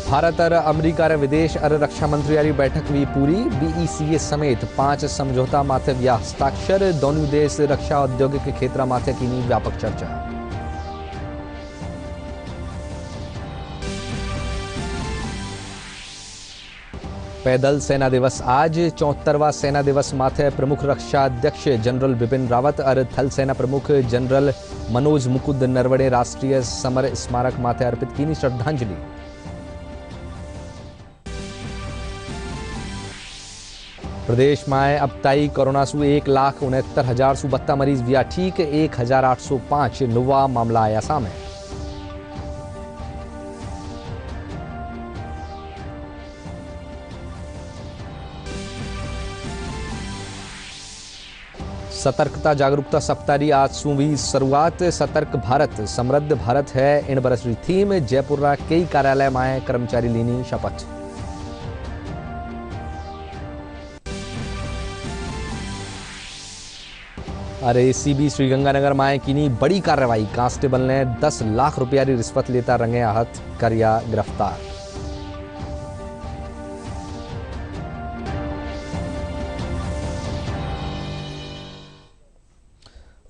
भारत और अमेरिका रे विदेश और रक्षा मंत्रियारी बैठक भी पूरी। बीईसीए समेत 5 समझौता माथे व्या हस्ताक्षर। दोनों देश रक्षा औद्योगिक क्षेत्र माथे कीनी व्यापक चर्चा। पैदल सेना दिवस आज। 74वां सेना दिवस माथे प्रमुख रक्षा अध्यक्ष जनरल बिपिन रावत और थल सेना प्रमुख जनरल मनोज मुकुंद नरवणे राष्ट्रीय समर स्मारक माथे अर्पित की श्रद्धांजलि। प्रदेश में अब ताई कोरोना सु 1,69,072 मरीज व्या ठीक। 1,805 नवा मामला आया सामे। सतर्कता जागरूकता सप्ताह आज सुवी शुरुआत। सतर्क भारत समृद्ध भारत है इन बरस री थीम। जयपुर रा कई कार्यालय में कर्मचारी लीनी शपथ। और एसीबी श्रीगंगानगर में कीनी बड़ी कार्रवाई। कांस्टेबल ने 10 लाख रुपया की रिश्वत लेता रंगे हाथ करिया गिरफ्तार।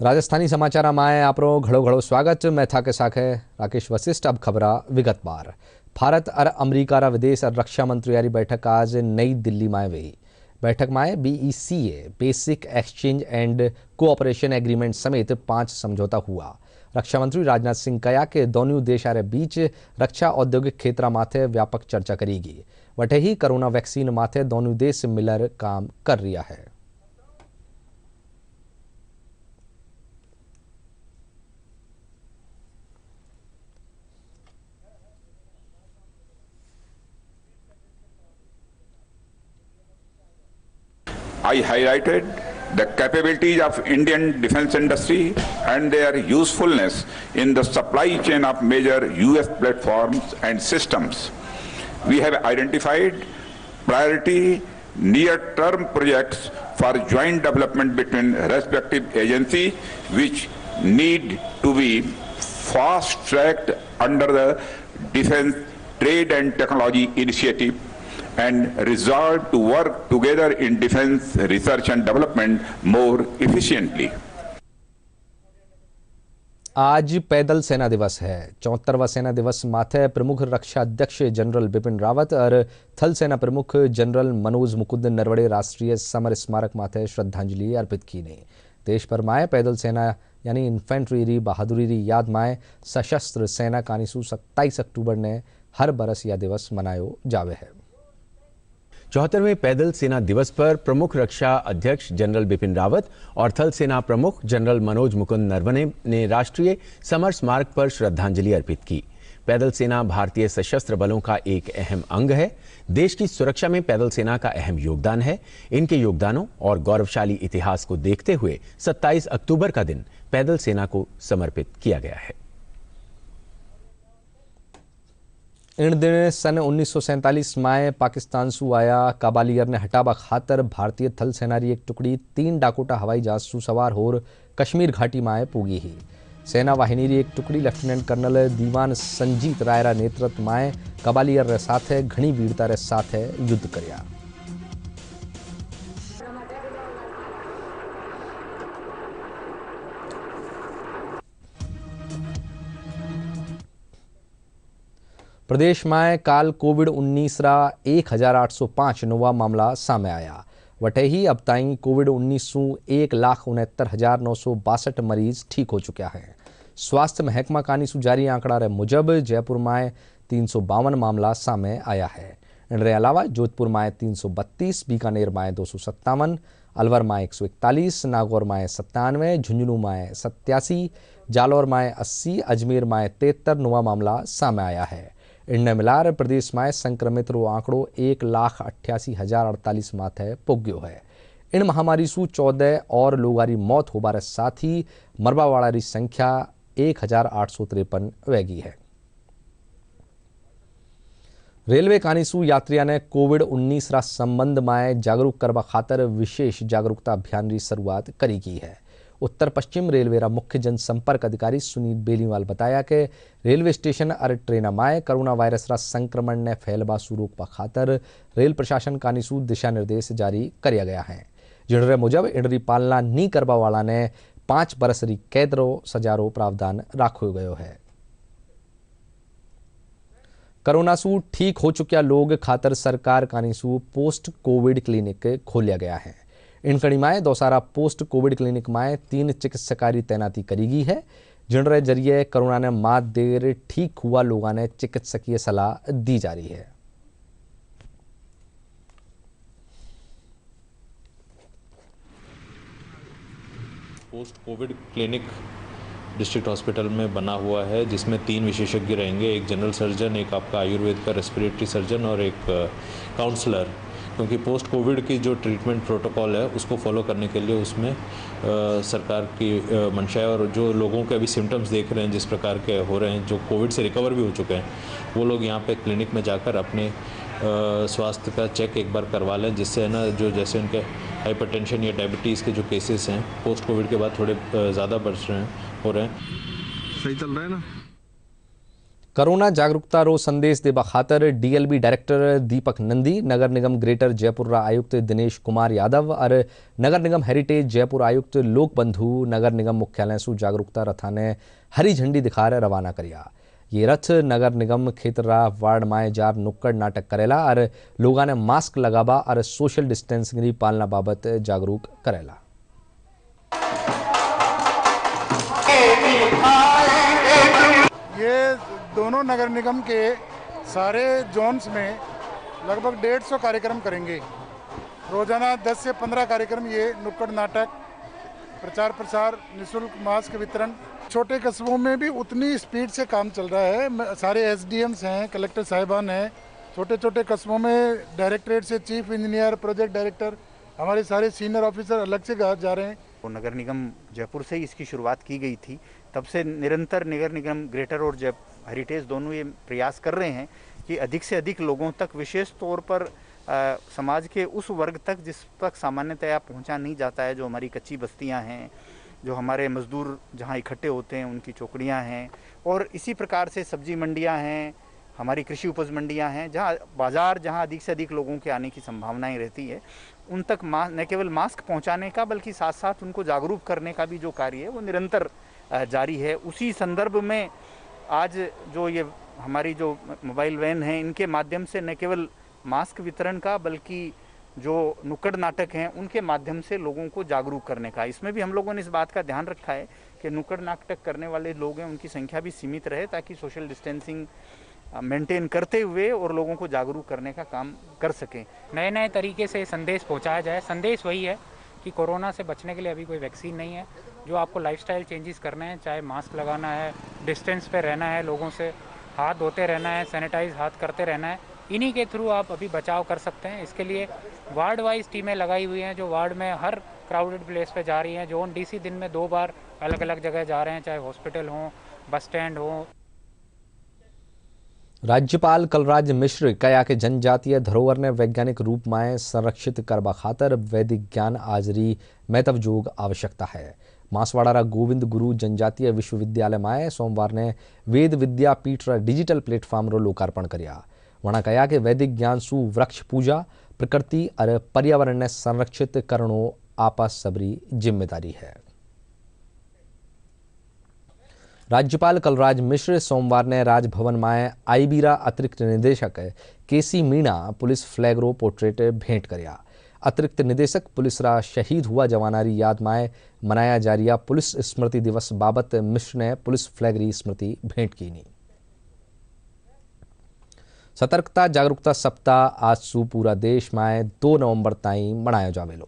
राजस्थानी समाचार में आपरो घड़ो घड़ो स्वागत। मैं था के साखे राकेश वशिष्ठ। अब खबरा विगतवार। भारत और अमेरिका रा विदेश और रक्षा मंत्रियारी बैठक आज नई दिल्ली में हुई। बैठक में BECA basic exchange and cooperation agreement समेत 5 समझौता हुआ। रक्षा मंत्री राजनाथ सिंह कहा कि दोनों देशों बीच रक्षा औद्योगिक क्षेत्र माथे व्यापक चर्चा करेगी। वटे ही कोरोना वैक्सीन माथे दोनों देश मिलकर काम कर रहा है। I highlighted the capabilities of Indian defense industry and their usefulness in the supply chain of major US platforms and systems. We have identified priority near-term projects for joint development between respective agencies which need to be fast-tracked under the Defense Trade and Technology Initiative and resolve to work together in defense research and development more efficiently. आज पैदल सेना दिवस है। 74वां सेना दिवस माथे प्रमुख रक्षा अध्यक्ष जनरल बिपिन रावत और थल सेना प्रमुख जनरल मनोज मुकुंद नरवणे राष्ट्रीय समर स्मारक माथे श्रद्धांजलि अर्पित की ने। देश भर में पैदल सेना यानी इन्फेंट्री री बहादुरी री याद में सशस्त्र सेना कानीसू 27 अक्टूबर ने हर बरस यह दिवस मनायो जावे है। 74वें पैदल सेना दिवस पर प्रमुख रक्षा अध्यक्ष जनरल बिपिन रावत और थल सेना प्रमुख जनरल मनोज मुकुंद नरवणे ने राष्ट्रीय समर स्मारक पर श्रद्धांजलि अर्पित की। पैदल सेना भारतीय सशस्त्र बलों का एक अहम अंग है। देश की सुरक्षा में पैदल सेना का अहम योगदान है। इनके योगदानों और गौरवशाली इतिहास को देखते हुए 27 अक्टूबर का दिन पैदल सेना को समर्पित किया गया है। इन दिन सन 1947 में पाकिस्तान सु आया काबालियर ने हटाबा खातर भारतीय थल सेना की एक टुकड़ी 3 डाकोटा हवाई जहाज सु सवार होर कश्मीर घाटी में पुगी ही। सेना वाहिनी की एक टुकड़ी लेफ्टिनेंट कर्नल दीवान संजीत राय रा नेतृत्व में काबालियर रे साथे घनी वीरता रे साथे युद्ध कर्या। प्रदेश में काल कोविड-19 रा 1,805 नवा मामला सामने आया। वटे ही अब ताई कोविड-19 सु 1,69,962 मरीज ठीक हो चुका है। स्वास्थ्य महकमा कानीसू जारी आंकड़ा रे मुजब जयपुर में 352 मामला सामने आया है। इनके अलावा जोधपुर में 332, बीकानेर में 257, अलवर में 141, नागौर में 97, झुंझुनू में 87, जालौर में 80, अजमेर में 73 नवा मामला सामने आया है। इनने मिलार प्रदेश में संक्रमित रो आंकड़ो 1,88,048 माथे पुग्यो है। इन महामारी सु 14 और लोगों की मौत होबार साथ ही मरबा वाला की संख्या 1,853 वेगी है। रेलवे कानीसू यात्रिया ने कोविड-19 रा संबंध में जागरूक करवा खातर विशेष जागरूकता अभियान की शुरुआत करी की है। उत्तर पश्चिम रेलवे रा मुख्य जनसंपर्क अधिकारी सुनील बेलीवाल बताया कि रेलवे स्टेशन और ट्रेन माए कोरोना वायरस रा संक्रमण ने फैलबा सु रोकवा खातर रेल प्रशासन कानीसू दिशा निर्देश जारी किया गया है। जिनरे मुजब इनरी पालना नहीं करवा वाला ने 5 बरस री कैद रो सजा रो प्रावधान राखो गयो है। कोरोना सू ठीक हो चुकिया लोग खातर सरकार कानीसू पोस्ट कोविड क्लिनिक खोलिया गया है। इन कड़ीमाए दौसारा पोस्ट कोविड क्लिनिक माए 3 चिकित्सकारी तैनाती करी गई है, जिनरे जरिए कोरोना ने मात देर ठीक हुआ लोगों ने चिकित्सकीय सलाह दी जा रही है। Post Covid clinic district hospital में बना हुआ है, जिसमें 3 विशेषज्ञ रहेंगे, एक जनरल सर्जन, एक आपका आयुर्वेद का रेस्पिरेटरी सर्जन और एक काउंसलर। क्योंकि पोस्ट कोविड की जो ट्रीटमेंट प्रोटोकॉल है उसको फॉलो करने के लिए उसमें सरकार की मंशा है। और जो लोगों के अभी सिम्टम्स देख रहे हैं जिस प्रकार के हो रहे हैं, जो कोविड से रिकवर भी हो चुके हैं, वो लोग यहाँ पे क्लिनिक में जाकर अपने स्वास्थ्य का चेक एक बार करवा लें, जिससे है ना जो जैसे उनके हाइपरटेंशन या डायबिटीज़ के जो केसेस हैं पोस्ट कोविड के बाद थोड़े ज़्यादा बढ़ रहे हैं हो रहे हैं। सही चल रहा है ना। कोरोना जागरूकता रो संदेश देबा खातर डीएलबी डायरेक्टर दीपक नंदी, नगर निगम ग्रेटर जयपुर रा आयुक्त दिनेश कुमार यादव और नगर निगम हेरिटेज जयपुर आयुक्त लोक बंधु नगर निगम मुख्यालय सु जागरूकता रथा ने हरी झंडी दिखाकर रवाना करिया। ये रथ नगर निगम क्षेत्र रा वार्ड माए जार नुक्कड़ नाटक करेला और लोगों ने मास्क लगाबा और सोशल डिस्टेंसिंग की पालना बाबत जागरूक करेला। ये दोनों नगर निगम के सारे जोन्स में लगभग 150 कार्यक्रम करेंगे। रोजाना 10 से 15 कार्यक्रम, ये नुक्कड़ नाटक, प्रचार प्रसार, निःशुल्क मास्क वितरण। छोटे कस्बों में भी उतनी स्पीड से काम चल रहा है। सारे एसडीएम्स हैं, कलेक्टर साहिबान हैं, छोटे छोटे कस्बों में डायरेक्टरेट से चीफ इंजीनियर, प्रोजेक्ट डायरेक्टर, हमारे सारे सीनियर ऑफिसर अलग से जा रहे हैं। तो नगर निगम जयपुर से ही इसकी शुरुआत की गई थी, तब से निरंतर नगर निगम ग्रेटर और हेरिटेज दोनों ये प्रयास कर रहे हैं कि अधिक से अधिक लोगों तक, विशेष तौर पर समाज के उस वर्ग तक जिस तक सामान्यतया पहुंचा नहीं जाता है, जो हमारी कच्ची बस्तियां हैं, जो हमारे मजदूर जहां इकट्ठे होते हैं उनकी चौकड़ियां हैं, और इसी प्रकार से सब्जी मंडियां हैं, हमारी कृषि उपज मंडियां हैं, जहां बाज़ार जहां अधिक से अधिक लोगों के आने की संभावनाएं रहती है, उन तक न केवल मास्क पहुंचाने का बल्कि साथ साथ उनको जागरूक करने का भी जो कार्य है वो निरंतर जारी है। उसी संदर्भ में आज जो ये हमारी जो मोबाइल वैन है, इनके माध्यम से न केवल मास्क वितरण का बल्कि जो नुक्कड़ नाटक हैं उनके माध्यम से लोगों को जागरूक करने का, इसमें भी हम लोगों ने इस बात का ध्यान रखा है कि नुक्कड़ नाटक करने वाले लोग हैं उनकी संख्या भी सीमित रहे, ताकि सोशल डिस्टेंसिंग मेंटेन करते हुए और लोगों को जागरूक करने का काम कर सकें। नए नए तरीके से संदेश पहुंचाया जाए। संदेश वही है कि कोरोना से बचने के लिए अभी कोई वैक्सीन नहीं है। जो आपको लाइफस्टाइल चेंजेस करने हैं, चाहे मास्क लगाना है, डिस्टेंस पे रहना है, लोगों से हाथ धोते रहना है, सैनिटाइज हाथ करते रहना है, इन्हीं के थ्रू आप अभी बचाव कर सकते हैं। इसके लिए वार्ड वाइज टीमें लगाई हुई हैं, जो वार्ड में हर क्राउडेड प्लेस पे जा रही हैं। जोन डीसी दिन में 2 बार अलग अलग जगह जा रहे हैं, चाहे हॉस्पिटल हो, बस स्टैंड हो। राज्यपाल कलराज मिश्र कया के जनजातीय धरोहर ने वैज्ञानिक रूप में संरक्षित करवा खातर वैदिक ज्ञान आजरी महत्व जोग आवश्यकता है। मासवाड़ा गोविंद गुरु जनजातीय विश्वविद्यालय में सोमवार ने वेद विद्यापीठ रा डिजिटल प्लेटफॉर्म रो लोकार्पण किया। वहाँ कहा कि वैदिक ज्ञान सु वृक्ष पूजा, प्रकृति और पर्यावरण ने संरक्षित करनो आपस सबरी जिम्मेदारी है। राज्यपाल कलराज मिश्र सोमवार ने राजभवन में आईबीरा अतिरिक्त निदेशक केसी मीणा पुलिस फ्लैग रो पोर्ट्रेट भेंट करया। अतिरिक्त निदेशक पुलिस रा शहीद हुआ जवानारी याद में मनाया जा रहा पुलिस स्मृति दिवस बाबत मिश्र ने पुलिस फ्लैग री स्मृति भेंट की। सतर्कता जागरूकता सप्ताह आज सु पूरा देश में 2 नवंबर ताई मनाया जावेलो।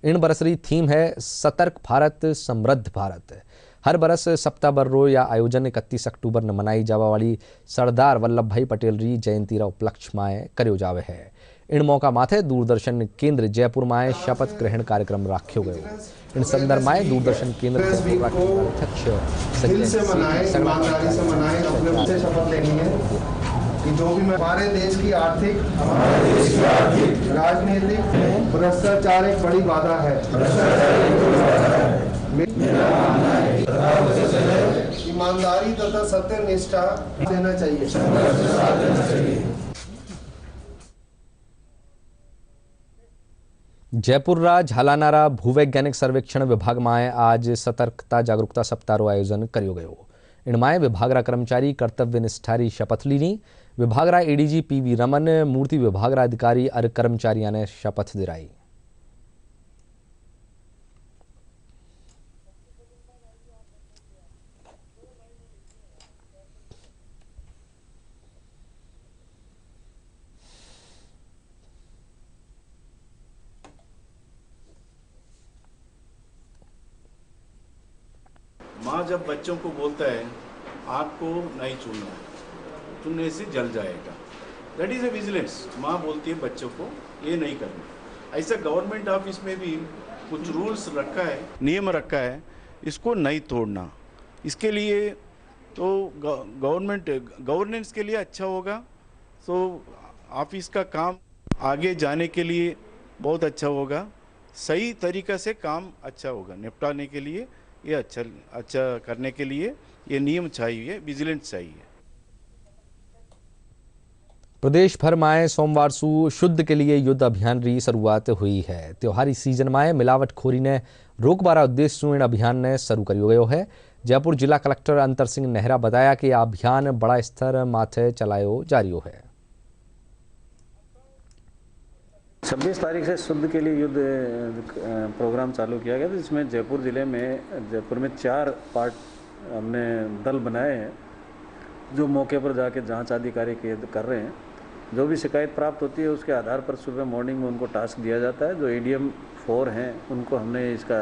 इन बरसरी थीम है सतर्क भारत समृद्ध भारत। हर बरस सप्ताह भर रो या आयोजन 31 अक्टूबर न मनाई जावा वाली सरदार वल्लभ भाई पटेल री जयंती रा उपलक्ष्य में करो जावे है। इन मौका माथे दूरदर्शन केंद्र जयपुर में शपथ ग्रहण कार्यक्रम राख्यो गयो। इन संदर्भ में दूरदर्शन केंद्र जयपुर अध्यक्ष शपथ लेनी है कि जो भी हमारे देश की आर्थिक राजनीतिक भ्रष्टाचार एक बड़ी बाधा है। ईमानदारी तथा सत्यनिष्ठा देना चाहिए। जयपुर झालानारा भूवैज्ञानिक सर्वेक्षण विभाग में आज सतर्कता जागरूकता सप्ताह आयोजन कर्यो गयो। इनमें विभागरा कर्मचारी कर्तव्य निष्ठारी शपथ लीनी। विभागरा एडीजी पीवी रमन, मूर्ति विभागरा अधिकारी और कर्मचारियों ने शपथ दिलाई। माँ जब बच्चों को बोलता है आग को नहीं छूना, छूने से जल जाएगा, दैट इज ए विजिलेंस। माँ बोलती है बच्चों को ये नहीं करना। ऐसा गवर्नमेंट ऑफिस में भी कुछ रूल्स रखा है, नियम रखा है, इसको नहीं तोड़ना। इसके लिए तो गवर्नेंस के लिए अच्छा होगा, तो ऑफिस का काम आगे जाने के लिए बहुत अच्छा होगा। सही तरीक़ा से काम अच्छा होगा, निपटाने के लिए ये अच्छा करने के लिए ये नियम चाहिए, विजिलेंस चाहिए। प्रदेश भर में सोमवार से शुद्ध के लिए युद्ध अभियान की शुरुआत हुई है। त्योहारी सीजन में मिलावटखोरी ने रोकबारा उद्देश्य से इन अभियान ने शुरू करो गयो है। जयपुर जिला कलेक्टर अंतर सिंह नेहरा बताया कि यह अभियान बड़ा स्तर माथे चलायो जा रही है। 26 तारीख से शुद्ध के लिए युद्ध प्रोग्राम चालू किया गया था, जिसमें जयपुर में 4 पार्ट हमने दल बनाए हैं, जो मौके पर जाके जांच आदि कार्य कर रहे हैं। जो भी शिकायत प्राप्त होती है उसके आधार पर सुबह मॉर्निंग में उनको टास्क दिया जाता है। जो एडीएम 4 हैं उनको हमने इसका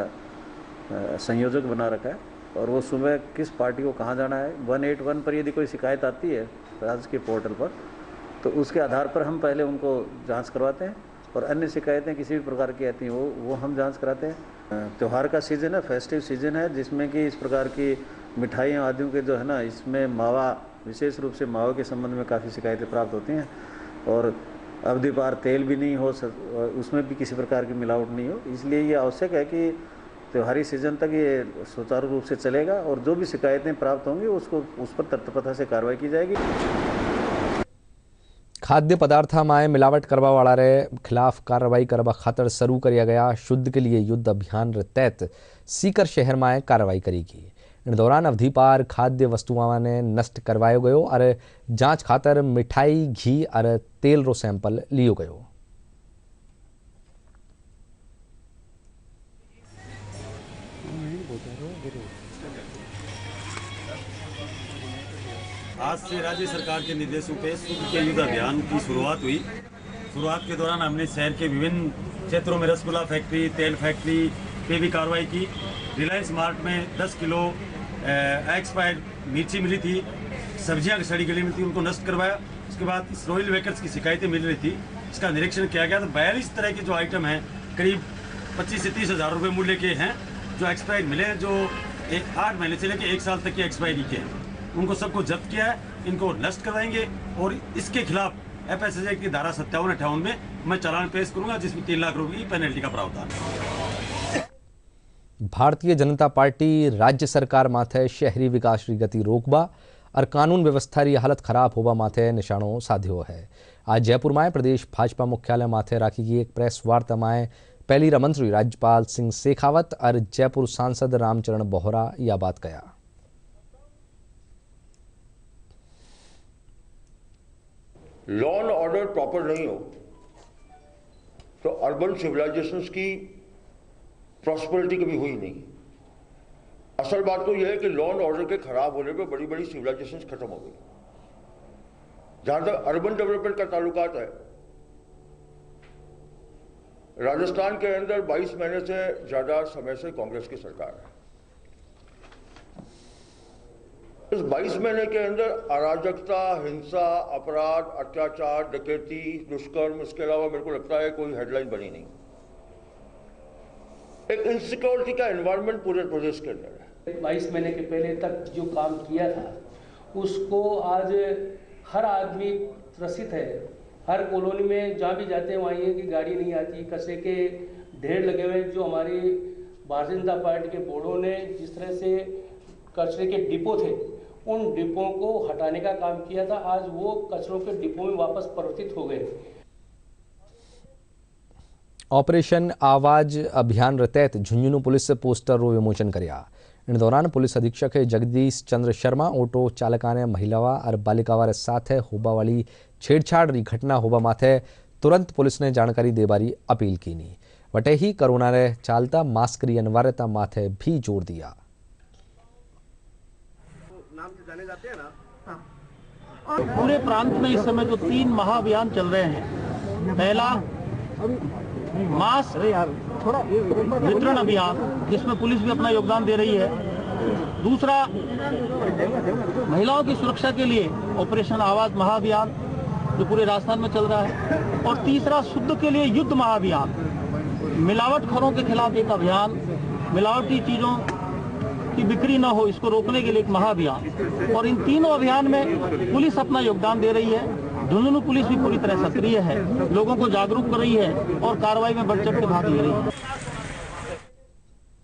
संयोजक बना रखा है, और वो सुबह किस पार्टी को कहाँ जाना है, 181 पर यदि कोई शिकायत आती है राज्य के पोर्टल पर, तो उसके आधार पर हम पहले उनको जांच करवाते हैं, और अन्य शिकायतें किसी भी प्रकार की आती हैं वो हम जांच कराते हैं। त्यौहार का सीज़न है, फेस्टिव सीज़न है, जिसमें कि इस प्रकार की मिठाइयाँ आदियों के जो है ना, इसमें मावा, विशेष रूप से मावा के संबंध में काफ़ी शिकायतें प्राप्त होती हैं, और अवधि पार तेल भी नहीं हो, उसमें भी किसी प्रकार की मिलावट नहीं हो। इसलिए ये आवश्यक है कि त्योहारी सीजन तक ये सुचारू रूप से चलेगा, और जो भी शिकायतें प्राप्त होंगी उस पर तत्परता से कार्रवाई की जाएगी। खाद्य पदार्थ में मिलावट करवा वाला रे खिलाफ कार्रवाई करवा खातर शुरू किया गया शुद्ध के लिए युद्ध अभियान रे तहत सीकर शहर में कार्रवाई करेगी। इन दौरान अवधि पार खाद्य वस्तुओं ने नष्ट करवायो गयो और जांच खातर मिठाई, घी और तेल रो सैंपल लियो गयो। आज से राज्य सरकार के निर्देशों पे शुद्ध के युद्ध अभियान की शुरुआत हुई। शुरुआत के दौरान हमने शहर के विभिन्न क्षेत्रों में रसगुल्ला फैक्ट्री, तेल फैक्ट्री पे भी कार्रवाई की। रिलायंस मार्ट में 10 किलो एक्सपायर्ड मिर्ची मिली थी, सब्जियां सड़ी गली मिली थी, उनको नष्ट करवाया। उसके बाद इस रॉयल वेकर्स की शिकायतें मिल रही थी, इसका निरीक्षण किया गया। तो 42 तरह के जो आइटम हैं, करीब 25 से 30 हज़ार रुपये मूल्य के हैं, जो एक्सपायर्ड मिले, जो 8 महीने से लेकर 1 साल तक की एक्सपायरी के हैं, उनको सबको जब्त किया है। इनको नष्ट करवाएंगे, और इसके खिलाफ FSSAI की धारा 57-58 में मैं चालान पेश करूंगा, जिसमें 3 लाख रुपए की पेनल्टी का प्रावधान है। भारतीय जनता पार्टी राज्य सरकार माथे शहरी विकास की गति रोकबा और कानून व्यवस्था की हालत खराब होबा माथे निशानों साध्यो है। आज जयपुर में प्रदेश भाजपा मुख्यालय माथे राखी गई एक प्रेस वार्ता में पहली मंत्री राज्यपाल सिंह शेखावत और जयपुर सांसद रामचरण बोहरा यह बात कहा। लॉ एंड ऑर्डर प्रॉपर नहीं हो तो अर्बन सिविलाइजेशंस की प्रॉस्पेरिटी कभी हुई नहीं। असल बात तो यह है कि लॉ एंड ऑर्डर के खराब होने पे बड़ी बड़ी सिविलाइजेशंस खत्म हो गई। जहां तक अर्बन डेवलपमेंट का ताल्लुकात है, राजस्थान के अंदर 22 महीने से ज्यादा समय से कांग्रेस की सरकार है। इस 22 महीने के अंदर अराजकता, हिंसा, अपराध, अत्याचार, डकैती, दुष्कर्म, इसके अलावा मेरे को लगता है कोई हेडलाइन बनी नहीं। एक इनसिक्योरिटी का एनवायरनमेंट पूरे प्रदेश के अंदर है। 22 महीने के पहले तक जो काम किया था उसको आज हर आदमी त्रसित है। हर कॉलोनी में जहाँ भी जाते हैं वहाँ ये कि गाड़ी नहीं आती, कचरे के ढेर लगे हुए। जो हमारी भारतीय जनता पार्टी के बोर्डों ने जिस तरह से कचरे के डिपो थे, उन डिपों को हटाने का काम किया था। आज वो कचरों के डिपो में वापस परिवर्तित हो गए। ऑपरेशन आवाज अभियान रे तहत झुंझुनू पुलिस पोस्टरो विमोचन कर्या। इन दौरान पुलिस अधीक्षक जगदीश चंद्र शर्मा ऑटो चालकाने महिलावा और बालिकावा साथे होबावाली छेड़छाड़ री घटना होबा माथे तुरंत पुलिस ने जानकारी देबारी अपील की। वटे ही कोरोना रे चालता मास्क री अनिवार्यता माथे भी जोर दिया। नाम से जाने जाते हैं ना। पूरे प्रांत में इस समय जो 3 महाअभियान चल रहे हैं, पहला मास्क वितरण अभियान जिसमें पुलिस भी अपना योगदान दे रही है, दूसरा महिलाओं की सुरक्षा के लिए ऑपरेशन आवाज महाअभियान जो पूरे राजस्थान में चल रहा है, और तीसरा शुद्ध के लिए युद्ध महाअभियान, मिलावटखोरों के खिलाफ एक अभियान, मिलावटी चीजों की बिक्री न हो इसको रोकने के लिए एक महाअभियान। और इन तीनों अभियान में पुलिस अपना योगदान दे रही है। झुंझुनू पुलिस भी पूरी तरह सक्रिय है, लोगों को जागरूक कर रही है और कार्रवाई में बढ़ चढ़ के भाग ले रही है।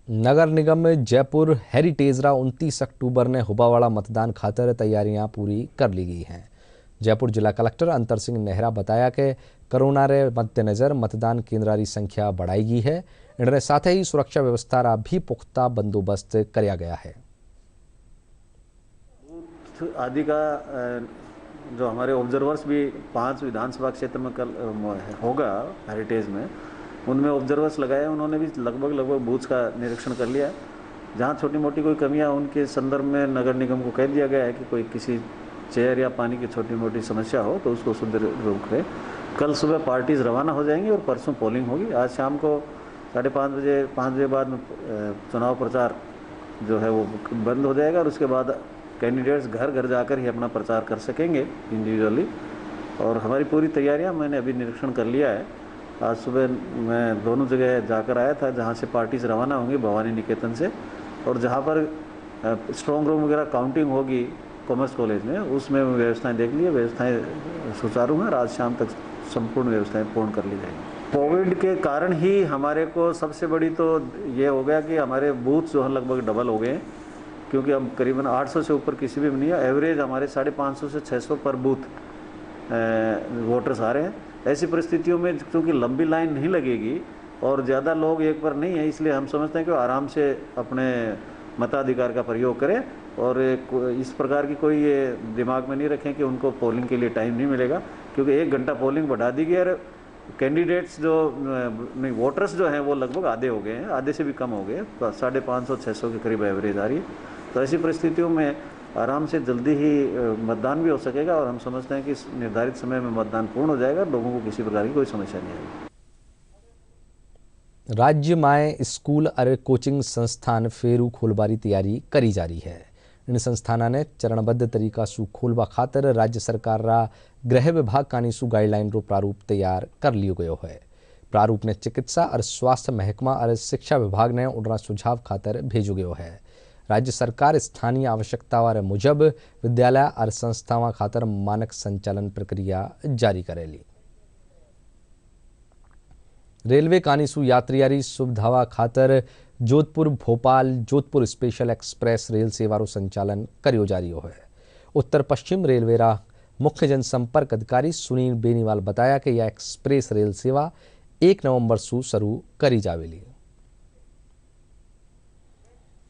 नगर निगम जयपुर हेरिटेजरा 29 अक्टूबर ने हुबावाड़ा मतदान खातर तैयारियां पूरी कर ली गई हैं। जयपुर जिला कलेक्टर अंतर सिंह नेहरा बताया कि कोरोना रे मद्देनजर मतदान केंद्र की संख्या बढ़ाई गई है। इनके साथ ही सुरक्षा व्यवस्था रा भी पुख्ता बंदोबस्त किया गया है। आदि का जो हमारे ऑब्जर्वर्स भी 5 विधानसभा क्षेत्र में कल होगा हेरिटेज में, उनमें ऑब्जर्वर्स लगाए। उन्होंने भी लगभग बूथ का निरीक्षण कर लिया है। जहाँ छोटी मोटी कोई कमियाँ उनके संदर्भ में नगर निगम को कह दिया गया है कि कोई किसी चेयर या पानी की छोटी मोटी समस्या हो तो उसको सुदृढ़ करे। कल सुबह पार्टीज रवाना हो जाएंगी और परसों पोलिंग होगी। आज शाम को 5:30 बजे 5 बजे बाद चुनाव प्रचार जो है वो बंद हो जाएगा और उसके बाद कैंडिडेट्स घर घर जाकर ही अपना प्रचार कर सकेंगे इंडिविजुअली। और हमारी पूरी तैयारियां मैंने अभी निरीक्षण कर लिया है। आज सुबह मैं दोनों जगह जाकर आया था जहां से पार्टीज रवाना होंगी, भवानी निकेतन से, और जहां पर स्ट्रॉन्ग रूम वगैरह काउंटिंग होगी कॉमर्स कॉलेज में, उसमें व्यवस्थाएं देख ली है। व्यवस्थाएं सुचारू हैं और आज शाम तक संपूर्ण व्यवस्थाएं पूर्ण कर ली जाएंगी। कोविड के कारण ही हमारे को सबसे बड़ी तो ये हो गया कि हमारे बूथ जो है लगभग डबल हो गए, क्योंकि अब करीबन 800 से ऊपर किसी भी नहीं है। एवरेज हमारे 550 से 600 पर बूथ वोटर्स आ रहे हैं। ऐसी परिस्थितियों में क्योंकि लंबी लाइन नहीं लगेगी और ज़्यादा लोग एक पर नहीं है, इसलिए हम समझते हैं कि आराम से अपने मताधिकार का प्रयोग करें और इस प्रकार की कोई ये दिमाग में नहीं रखें कि उनको पोलिंग के लिए टाइम नहीं मिलेगा, क्योंकि 1 घंटा पोलिंग बढ़ा दी गई और कैंडिडेट्स जो नहीं वोटर्स जो हैं वो लगभग आधे हो गए हैं, आधे से भी कम हो गए। 550-600 के करीब एवरेज आ रही है। तो ऐसी परिस्थितियों में आराम से जल्दी ही मतदान भी हो सकेगा और हम समझते हैं कि निर्धारित समय में मतदान पूर्ण हो जाएगा, लोगों को किसी प्रकार की कोई समस्या नहीं आएगी। राज्य में स्कूल और कोचिंग संस्थान फेरू खोलबारी तैयारी करी जा रही है। इन संस्थाना ने चरणबद्ध तरीका सु खोलवा खातर राज्य सरकार रा गृह विभाग कानीसु गाइडलाइन रो प्रारूप तैयार कर लियो गयो है। प्रारूप ने चिकित्सा और स्वास्थ्य महकमा और शिक्षा विभाग ने उनरा सुझाव खातर भेजो गयो है। राज्य सरकार स्थानीय आवश्यकता मुजब विद्यालय और संस्थावां खातर मानक संचालन प्रक्रिया जारी करेली। रेलवे कानीसु यात्रियारी सुविधावा खातर Jodhpur Bhopal Jodhpur special express rail सेवारो संचालन करियो जा रही है। उत्तर पश्चिम रेलवे रा मुख्य जनसंपर्क अधिकारी सुनील बेनीवाल बताया कि यह एक्सप्रेस रेल सेवा 1 नवंबर से शुरू करी जावेली।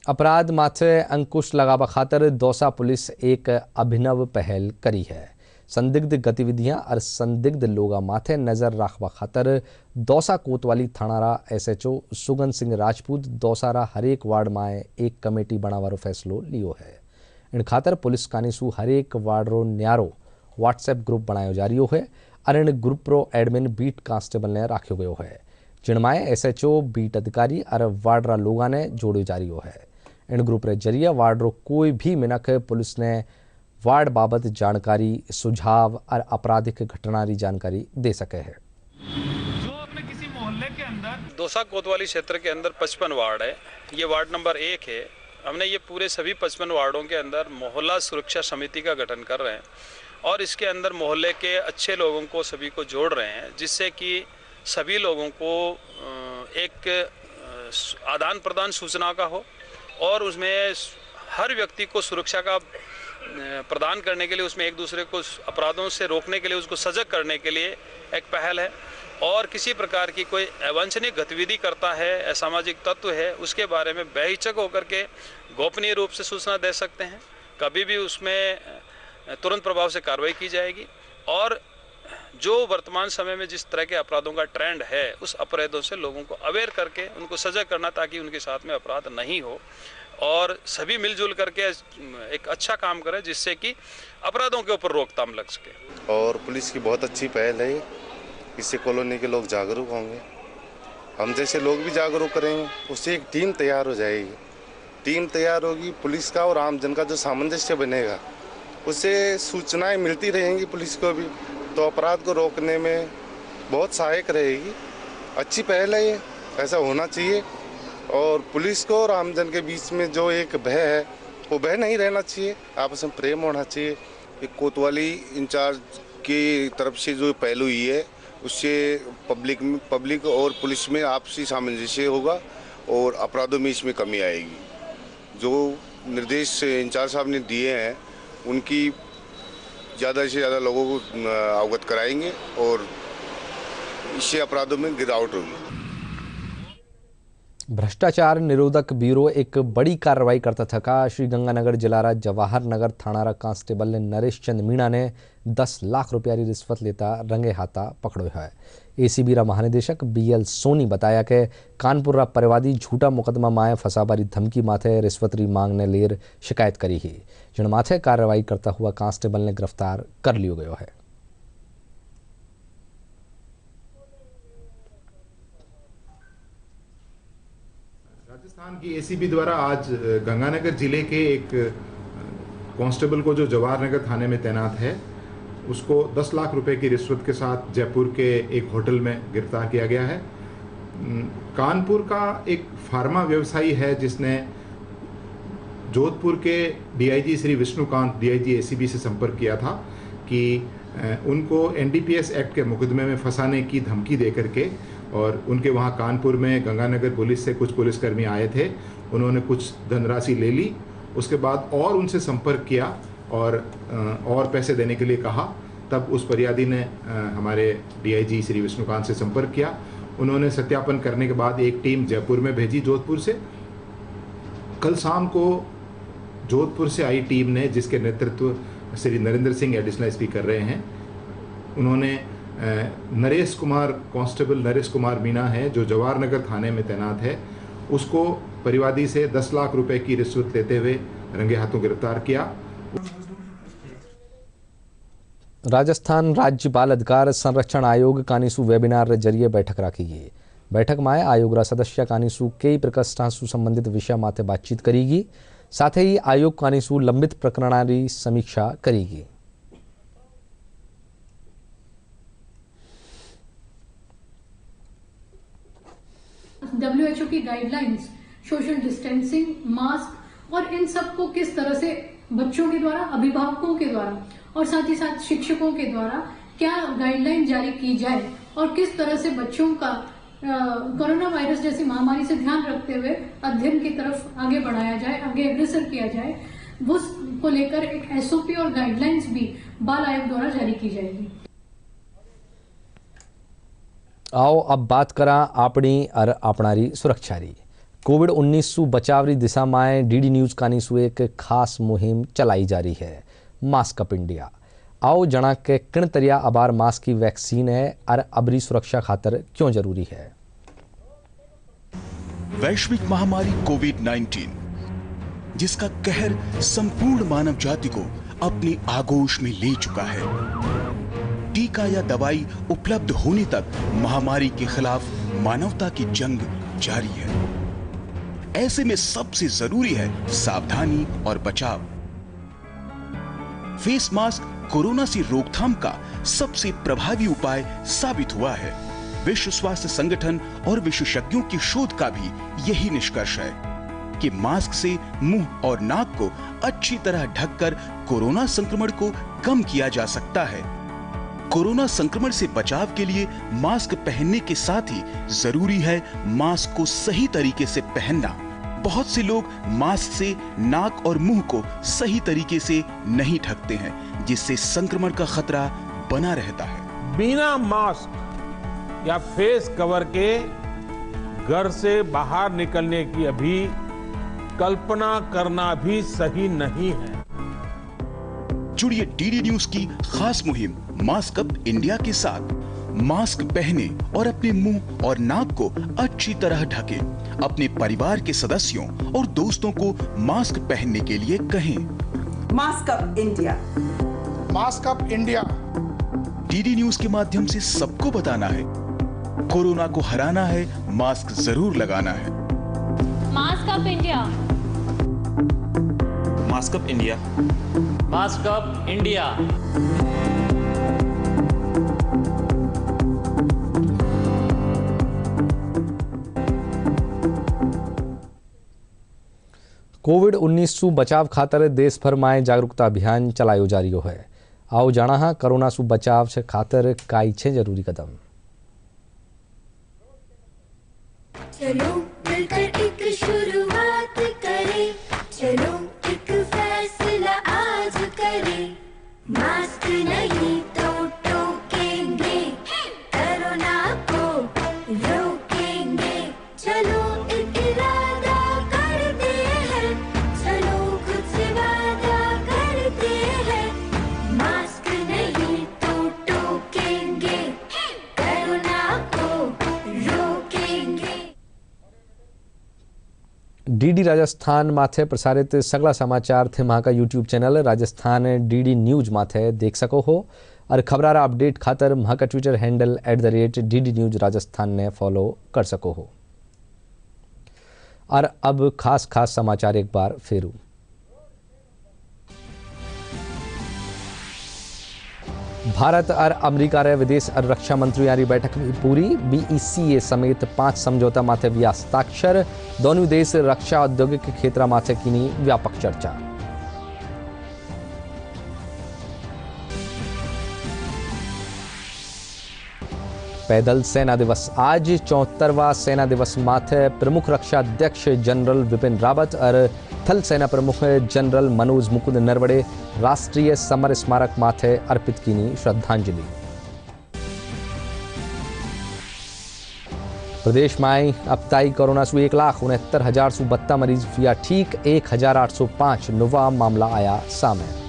अपराध माथे अंकुश लगावा खातर दौसा पुलिस एक अभिनव पहल करी है। संदिग्ध गतिविधियां और संदिग्ध लोगा माथे नजर रखवा खातर दौसा कोतवाली थानारा SHO सुगन सिंह राजपूत दौसारा हरेक वार्ड में एक कमेटी बनावारो फैसलो लियो है। इन खातर पुलिस कानीसु हरेक वार्ड रो न्यारो व्हाट्सएप ग्रुप बनायो जा रियो है और इन ग्रुप रो एडमिन बीट कांस्टेबल ने राख्यो गयो है, जिनमें SHO बीट अधिकारी और वार्ड रा लोगा ने जोड़ो जा रियो है। इन ग्रुप रे जरिए वार्ड रो कोई भी मिनख पुलिस ने वार्ड बाबत जानकारी सुझाव और आपराधिक घटना की जानकारी दे सके है। जो अपने किसी मोहल्ले के अंदर दौसा कोतवाली क्षेत्र के अंदर 55 वार्ड है, ये वार्ड नंबर 1 है। हमने ये पूरे सभी 55 वार्डों के अंदर मोहल्ला सुरक्षा समिति का गठन कर रहे हैं और इसके अंदर मोहल्ले के अच्छे लोगों को सभी को जोड़ रहे हैं, जिससे कि सभी लोगों को एक आदान प्रदान सूचना का हो और उसमें हर व्यक्ति को सुरक्षा का प्रदान करने के लिए, उसमें एक दूसरे को अपराधों से रोकने के लिए, उसको सजग करने के लिए एक पहल है। और किसी प्रकार की कोई अवांछनीय गतिविधि करता है, असामाजिक तत्व है, उसके बारे में बेहिचक होकर के गोपनीय रूप से सूचना दे सकते हैं। कभी भी उसमें तुरंत प्रभाव से कार्रवाई की जाएगी। और जो वर्तमान समय में जिस तरह के अपराधों का ट्रेंड है, उस अपराधों से लोगों को अवेयर करके उनको सजग करना, ताकि उनके साथ में अपराध नहीं हो और सभी मिलजुल करके एक अच्छा काम करें, जिससे कि अपराधों के ऊपर रोकथाम लग सके। और पुलिस की बहुत अच्छी पहल है, इससे कॉलोनी के लोग जागरूक होंगे, हम जैसे लोग भी जागरूक करेंगे, उससे एक टीम तैयार हो जाएगी। टीम तैयार होगी पुलिस का और आमजन का जो सामंजस्य बनेगा, उससे सूचनाएं मिलती रहेंगी पुलिस को भी, तो अपराध को रोकने में बहुत सहायक रहेगी। अच्छी पहल है ये, ऐसा होना चाहिए। और पुलिस को और आमजन के बीच में जो एक भय है, वो भय नहीं रहना चाहिए, आपस में प्रेम होना चाहिए। एक कोतवाली इंचार्ज की तरफ से जो पहलू हुई है, उससे पब्लिक और पुलिस में आपसी सामंजस्य होगा और अपराधों में इसमें कमी आएगी। जो निर्देश इंचार्ज साहब ने दिए हैं, उनकी ज़्यादा से ज़्यादा लोगों को अवगत कराएंगे और इससे अपराधों में गिरावट होगी। भ्रष्टाचार निरोधक ब्यूरो एक बड़ी कार्रवाई करता थका श्रीगंगानगर जिला जवाहर नगर थाना कांस्टेबल ने नरेश चंद मीणा ने 10 लाख रुपया रिश्वत लेता रंगे हाथा पकड़ो है। एसीबी महानिदेशक BL सोनी बताया कि कानपुर परिवादी झूठा मुकदमा माए फसाबारी धमकी माथे रिश्वतरी मांगने लेर शिकायत करी ही, जिन माथे कार्रवाई करता हुआ कांस्टेबल ने गिरफ्तार कर लियो गयो है। राजस्थान की एसीबी द्वारा आज गंगानगर जिले के एक कांस्टेबल को जो जवाहर नगर थाने में तैनात है, उसको 10 लाख रुपए की रिश्वत के साथ जयपुर के एक होटल में गिरफ्तार किया गया है। कानपुर का एक फार्मा व्यवसायी है जिसने जोधपुर के DIG Shri Vishnukant DIG ACB से संपर्क किया था कि उनको NDPS एक्ट के मुकदमे में फंसाने की धमकी दे करके, और उनके वहाँ कानपुर में गंगानगर पुलिस से कुछ पुलिसकर्मी आए थे, उन्होंने कुछ धनराशि ले ली। उसके बाद और उनसे संपर्क किया और पैसे देने के लिए कहा। तब उस फरियादी ने हमारे DIG श्री विष्णुकांत से संपर्क किया। उन्होंने सत्यापन करने के बाद एक टीम जयपुर में भेजी जोधपुर से। कल शाम को जोधपुर से आई टीम ने, जिसके नेतृत्व श्री नरेंद्र सिंह एडिशनल SP कर रहे हैं, उन्होंने नरेश कुमार, कांस्टेबल नरेश कुमार मीणा है जो जवाहर नगर थाने में तैनात है, उसको परिवादी से 10 लाख रुपए की रिश्वत लेते हुए रंगे हाथों गिरफ्तार किया। राजस्थान राज्य बाल अधिकार संरक्षण आयोग कानीसू वेबिनार जरिए बैठक राखी गई। बैठक में आयोग सदस्य कानीसू कई प्रकरणों से संबंधित विषय माथे बातचीत करेगी। साथ ही आयोग कानीसू लंबित प्रकरणों की समीक्षा करेगी। WHO की गाइडलाइंस, सोशल डिस्टेंसिंग, मास्क और इन सब को किस तरह से बच्चों के द्वारा, अभिभावकों के द्वारा और साथ ही साथ शिक्षकों के द्वारा क्या गाइडलाइन जारी की जाए और किस तरह से बच्चों का कोरोना वायरस जैसी महामारी से ध्यान रखते हुए अध्ययन की तरफ आगे बढ़ाया जाए, आगे अग्रसर किया जाए, उसको लेकर एक SOP और गाइडलाइंस भी बाल आयोग द्वारा जारी की जाएगी। आओ अब बात करा अपनी और अपनारी सुरक्षा री। कोविड-19 बचावरी दिशा में DD न्यूज कानीसू एक खास मुहिम चलाई जा रही है, मास्क अप इंडिया। आओ जना के किन तरिया अबार मास्क की वैक्सीन है और अबरी सुरक्षा खातर क्यों जरूरी है। वैश्विक महामारी कोविड-19 जिसका कहर संपूर्ण मानव जाति को अपनी आगोश में ले चुका है। टीका या दवाई उपलब्ध होने तक महामारी के खिलाफ मानवता की जंग जारी है। ऐसे में सबसे जरूरी है सावधानी और बचाव। फेस मास्क कोरोना से रोकथाम का सबसे प्रभावी उपाय साबित हुआ है। विश्व स्वास्थ्य संगठन और विशेषज्ञों की शोध का भी यही निष्कर्ष है कि मास्क से मुंह और नाक को अच्छी तरह ढककर कोरोना संक्रमण को कम किया जा सकता है। कोरोना संक्रमण से बचाव के लिए मास्क पहनने के साथ ही जरूरी है मास्क को सही तरीके से पहनना। बहुत से लोग मास्क से नाक और मुंह को सही तरीके से नहीं ढकते हैं, जिससे संक्रमण का खतरा बना रहता है। बिना मास्क या फेस कवर के घर से बाहर निकलने की अभी कल्पना करना भी सही नहीं है। जुड़िए डीडी न्यूज की खास मुहिम मास्क अप इंडिया के साथ। मास्क पहने और अपने मुंह और नाक को अच्छी तरह ढके। अपने परिवार के सदस्यों और दोस्तों को मास्क पहनने के लिए कहें। Mask up India, mask up India. DD news के माध्यम से सबको बताना है, कोरोना को हराना है, मास्क जरूर लगाना है। Mask up India, mask up India, mask up India. कोविड-19 सु बचाव खातर देश भर में जागरूकता अभियान चलायो जा रही है। आओ जाना हाँ कोरोना सु बचाव से खातर काई छे जरूरी कदम। चलो मिलकर एक शुरुआत करें, चलो एक फैसला आज करें। मास्क नहीं तो टोकेंगे, कोरोना को रोकेंगे। चलो एक इरादा करते हैं, चलो खुद से वादा करते हैं। मास्क नहीं तो टोकेंगे, कोरोना को रोकेंगे। डीडी राजस्थान माथे प्रसारित सगला समाचार थे वहाँ का YouTube channel Rajasthan DD news माथे देख सको हो और खबरारा अपडेट खातर वहाँ का Twitter handle @DD news Rajasthan ने फॉलो कर सको हो। और अब खास समाचार एक बार फिर। भारत और अमेरिका रे विदेश और रक्षा मंत्रियों की बैठक पूरी। BECA समेत 5 समझौता माथे भी हस्ताक्षर। दोनों देश रक्षा औद्योगिक क्षेत्र माथे की व्यापक चर्चा। पैदल सेना दिवस आज 74वां सेना दिवस माथे प्रमुख रक्षा अध्यक्ष जनरल बिपिन रावत और थल सेना प्रमुख जनरल मनोज मुकुंद नरवणे राष्ट्रीय समर स्मारक माथे अर्पित की श्रद्धांजलि। प्रदेश में अब तक कोरोना से 1,69,072 मरीज हुआ ठीक। 1,805 नवा मामला आया सामने।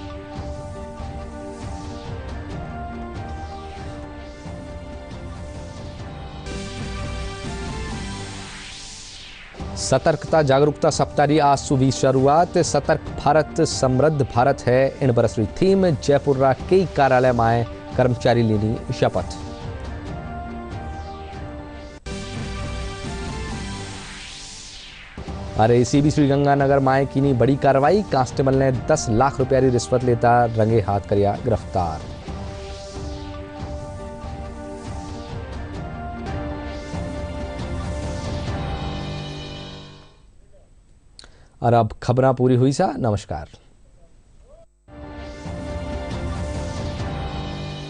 सतर्कता जागरूकता सप्ताह की आज सुबह शुरुआत। सतर्क भारत समृद्ध भारत है इन बरस रही थीम। जयपुर रा कई कार्यालय में कर्मचारी लेनी शपथ। अरे ACB श्रीगंगानगर में की बड़ी कार्रवाई। कांस्टेबल ने 10 लाख रुपया की रिश्वत लेता रंगे हाथ करिया गिरफ्तार। और अब खबरां पूरी हुई सा। नमस्कार।